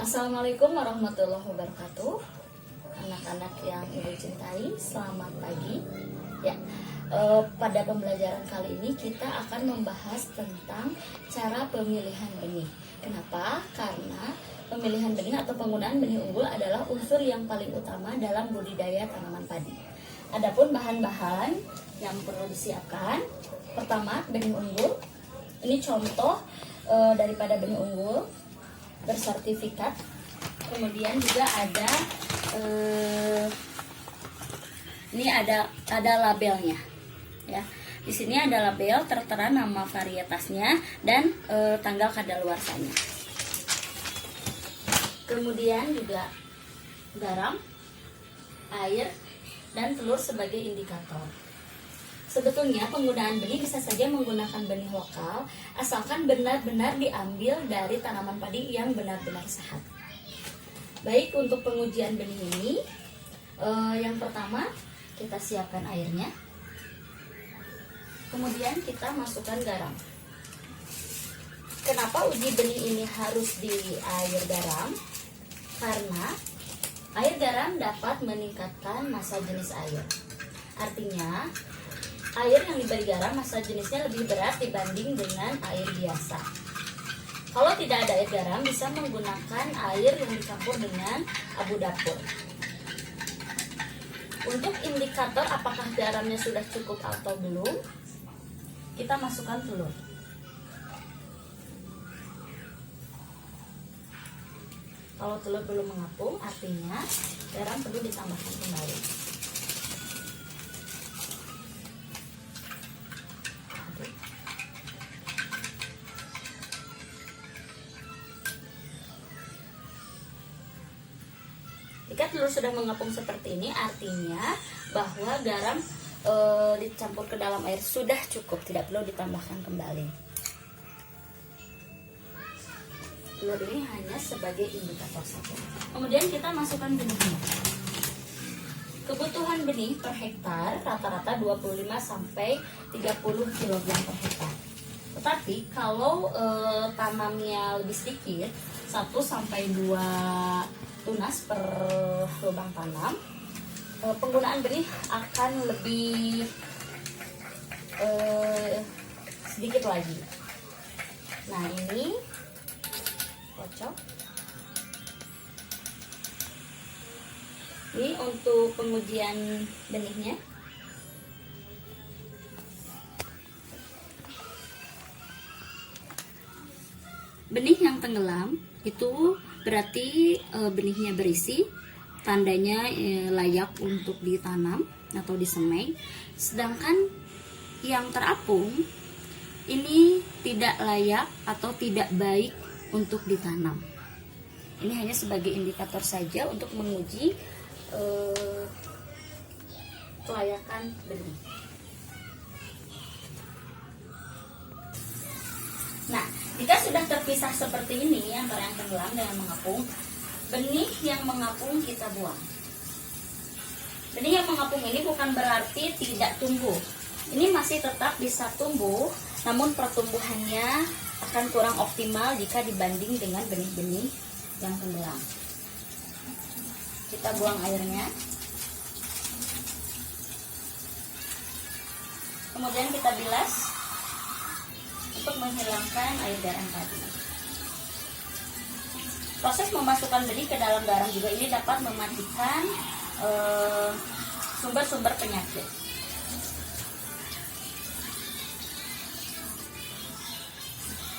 Assalamualaikum warahmatullahi wabarakatuh. Anak-anak yang ibu cintai, selamat pagi. Ya, pada pembelajaran kali ini kita akan membahas tentang cara pemilihan benih. Kenapa? Karena pemilihan benih atau penggunaan benih unggul adalah unsur yang paling utama dalam budidaya tanaman padi. Adapun bahan-bahan yang perlu disiapkan, pertama benih unggul. Ini contoh daripada benih unggul bersertifikat. Kemudian juga ada ini ada labelnya ya. Di sini ada label, tertera nama varietasnya dan tanggal kadaluarsanya. Kemudian juga garam, air, dan telur sebagai indikator. Sebetulnya penggunaan benih bisa saja menggunakan benih lokal asalkan benar-benar diambil dari tanaman padi yang benar-benar sehat. Baik, untuk pengujian benih ini, yang pertama kita siapkan airnya, kemudian kita masukkan garam. Kenapa uji benih ini harus di air garam? Karena air garam dapat meningkatkan massa jenis air. Artinya air yang diberi garam massa jenisnya lebih berat dibanding dengan air biasa. Kalau tidak ada air garam, bisa menggunakan air yang dicampur dengan abu dapur. Untuk indikator apakah garamnya sudah cukup atau belum, kita masukkan telur. Kalau telur belum mengapung, artinya garam perlu ditambahkan kembali. Jika telur sudah mengapung seperti ini, artinya bahwa garam dicampur ke dalam air sudah cukup, tidak perlu ditambahkan kembali. Telur ini hanya sebagai indikator saja. Kemudian kita masukkan benihnya. Kebutuhan benih per hektar rata-rata 25 sampai 30 kg per hektar. Tetapi kalau tanamnya lebih sedikit, 1 sampai 2 tunas per lubang tanam, penggunaan benih akan lebih sedikit lagi. Nah, ini cocok. Ini untuk pengujian benihnya. Benih yang tenggelam itu berarti benihnya berisi, tandanya layak untuk ditanam atau disemai. Sedangkan yang terapung ini tidak layak atau tidak baik untuk ditanam. Ini hanya sebagai indikator saja untuk menguji kelayakan benih. Nah, jika sudah terpisah seperti ini antara yang tenggelam dan yang mengapung, benih yang mengapung kita buang. Benih yang mengapung ini bukan berarti tidak tumbuh. Ini masih tetap bisa tumbuh, namun pertumbuhannya akan kurang optimal jika dibanding dengan benih-benih yang tenggelam. Kita buang airnya. Kemudian kita bilas untuk menghilangkan air garam tadi. Proses memasukkan benih ke dalam garam juga ini dapat mematikan sumber-sumber penyakit.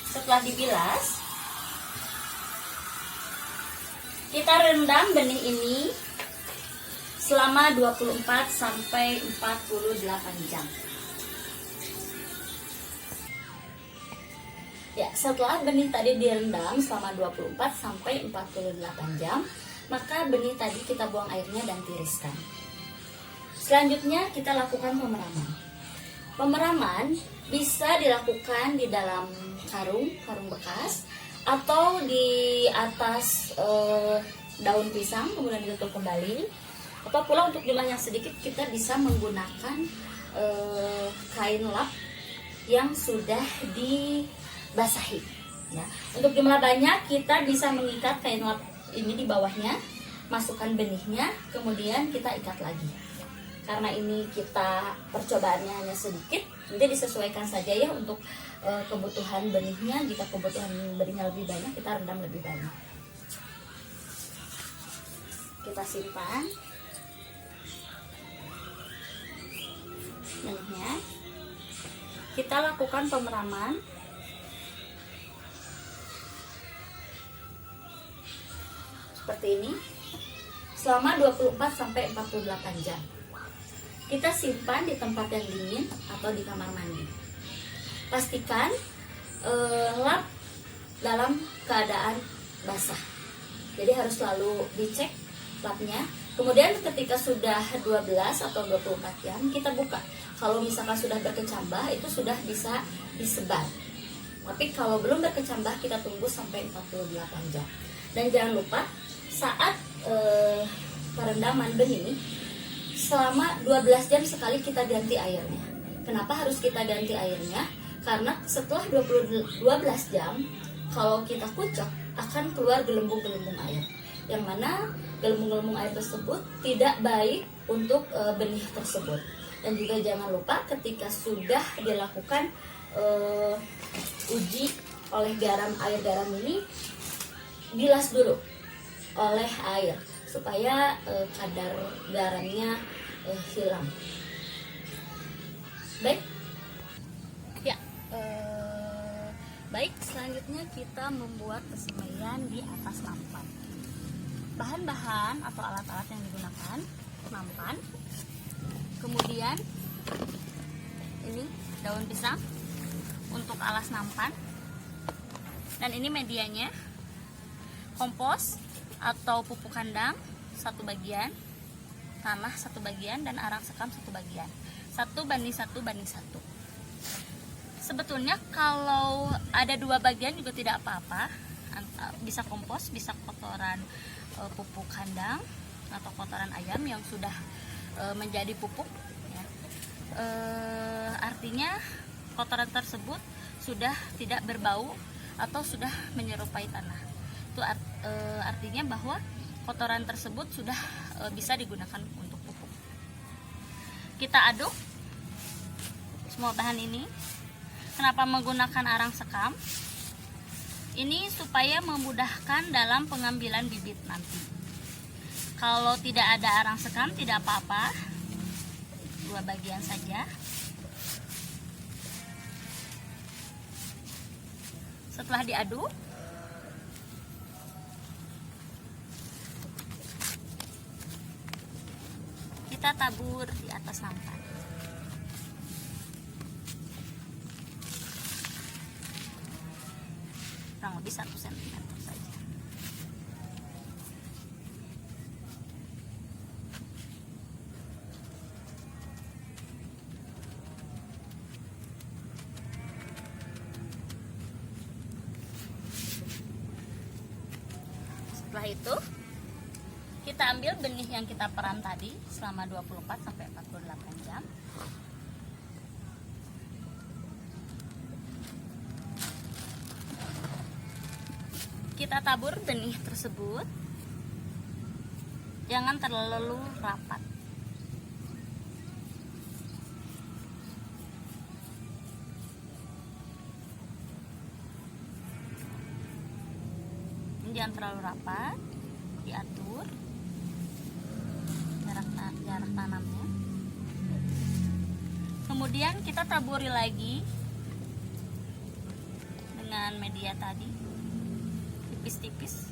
Setelah dibilas, kita rendam benih ini selama 24 sampai 48 jam. Ya, setelah benih tadi direndam selama 24 sampai 48 jam, maka benih tadi kita buang airnya dan tiriskan. Selanjutnya kita lakukan pemeraman. Pemeraman bisa dilakukan di dalam karung bekas atau di atas daun pisang kemudian ditutup kembali, atau pula untuk jumlah yang sedikit kita bisa menggunakan kain lap yang sudah dibasahi. Ya. Untuk jumlah banyak kita bisa mengikat kain lap ini di bawahnya, masukkan benihnya, kemudian kita ikat lagi. Karena ini kita percobaannya hanya sedikit, jadi disesuaikan saja ya untuk kebutuhan benihnya. Jika kebutuhan benihnya lebih banyak, kita rendam lebih banyak. Kita simpan benihnya. Kita lakukan pemeraman seperti ini selama 24-48 jam. Kita simpan di tempat yang dingin atau di kamar mandi. Pastikan lap dalam keadaan basah. Jadi harus selalu dicek lapnya. Kemudian ketika sudah 12 atau 24 jam kita buka. Kalau misalkan sudah berkecambah itu sudah bisa disebar. Tapi kalau belum berkecambah kita tunggu sampai 48 jam. Dan jangan lupa saat perendaman benih selama 12 jam sekali kita ganti airnya. Kenapa harus kita ganti airnya? Karena setelah 12 jam kalau kita kucek akan keluar gelembung-gelembung air, yang mana gelembung-gelembung air tersebut tidak baik untuk benih tersebut. Dan juga jangan lupa ketika sudah dilakukan uji oleh air garam ini, bilas dulu oleh air supaya kadar garamnya hilang. Baik, ya. Baik, selanjutnya kita membuat kesemaian di atas nampan. Bahan-bahan atau alat-alat yang digunakan: nampan, kemudian ini daun pisang untuk alas nampan, dan ini medianya kompos atau pupuk kandang 1 bagian, tanah 1 bagian, dan arang sekam 1 bagian, 1:1:1. Sebetulnya kalau ada 2 bagian juga tidak apa-apa, bisa kompos, bisa kotoran pupuk kandang atau kotoran ayam yang sudah menjadi pupuk ya. Artinya kotoran tersebut sudah tidak berbau atau sudah menyerupai tanah. Itu artinya bahwa kotoran tersebut sudah bisa digunakan untuk pupuk. Kita aduk semua bahan ini. Kenapa menggunakan arang sekam? Ini supaya memudahkan dalam pengambilan bibit nanti. Kalau tidak ada arang sekam tidak apa-apa, 2 bagian saja. Setelah diaduk, kita tabur di atas nampan. Kurang lebih 1 cm saja. Setelah itu kita ambil benih yang kita peram tadi selama 24-48 jam. Kita tabur benih tersebut, jangan terlalu rapat. Jangan terlalu rapat, diatur jarak tanamnya. Kemudian kita taburi lagi dengan media tadi, tipis-tipis.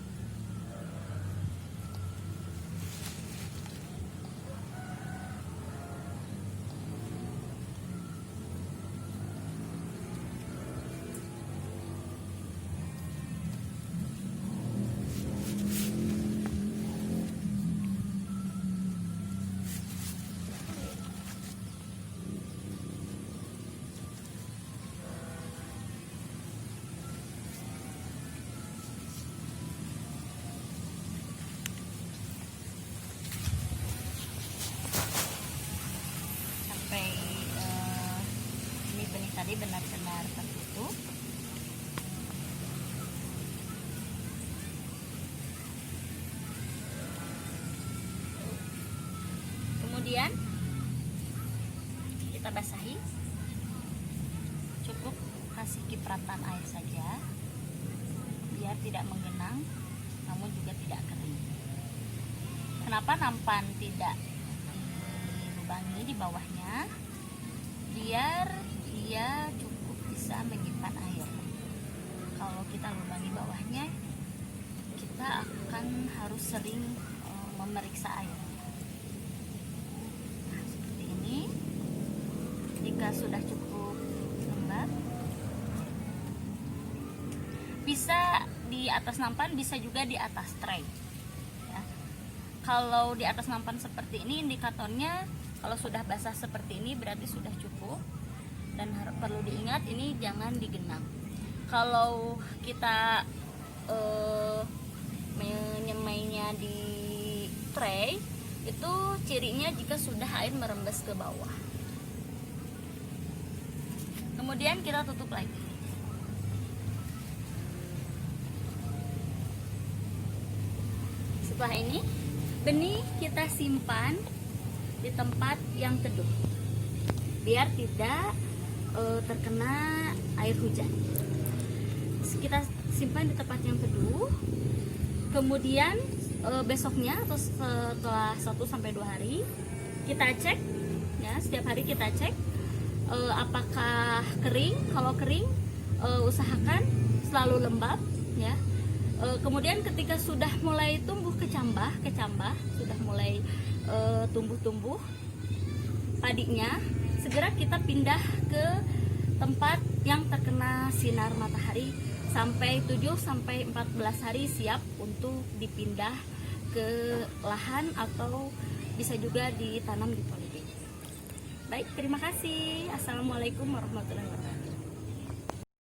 Tadi benar-benar tertutup. basahi, cukup kasih kipratan air saja biar tidak menggenang namun juga tidak kering. Kenapa nampan tidak dilubangi di bawahnya? Biar dia cukup bisa menyimpan air. Kalau kita lubangi bawahnya, kita akan harus sering memeriksa air. Nah, seperti ini. Jika sudah cukup lembab, bisa di atas nampan, bisa juga di atas tray ya. Kalau di atas nampan seperti ini, indikatornya kalau sudah basah seperti ini berarti sudah cukup. Dan perlu diingat, ini jangan digenang. Kalau kita menyemainya di tray, itu cirinya jika sudah air merembes ke bawah. Kemudian kita tutup lagi. Setelah ini, benih kita simpan di tempat yang teduh biar tidak terkena air hujan. Kita simpan di tempat yang teduh. Kemudian besoknya atau setelah 1-2 hari kita cek ya, setiap hari kita cek apakah kering. Kalau kering, usahakan selalu lembab ya. Kemudian ketika sudah mulai tumbuh kecambah, sudah mulai tumbuh padinya, segera kita pindah ke tempat yang terkena sinar matahari sampai 7-14 hari siap untuk dipindah ke lahan atau bisa juga ditanam di polybag. Baik, terima kasih. Assalamualaikum warahmatullahi wabarakatuh.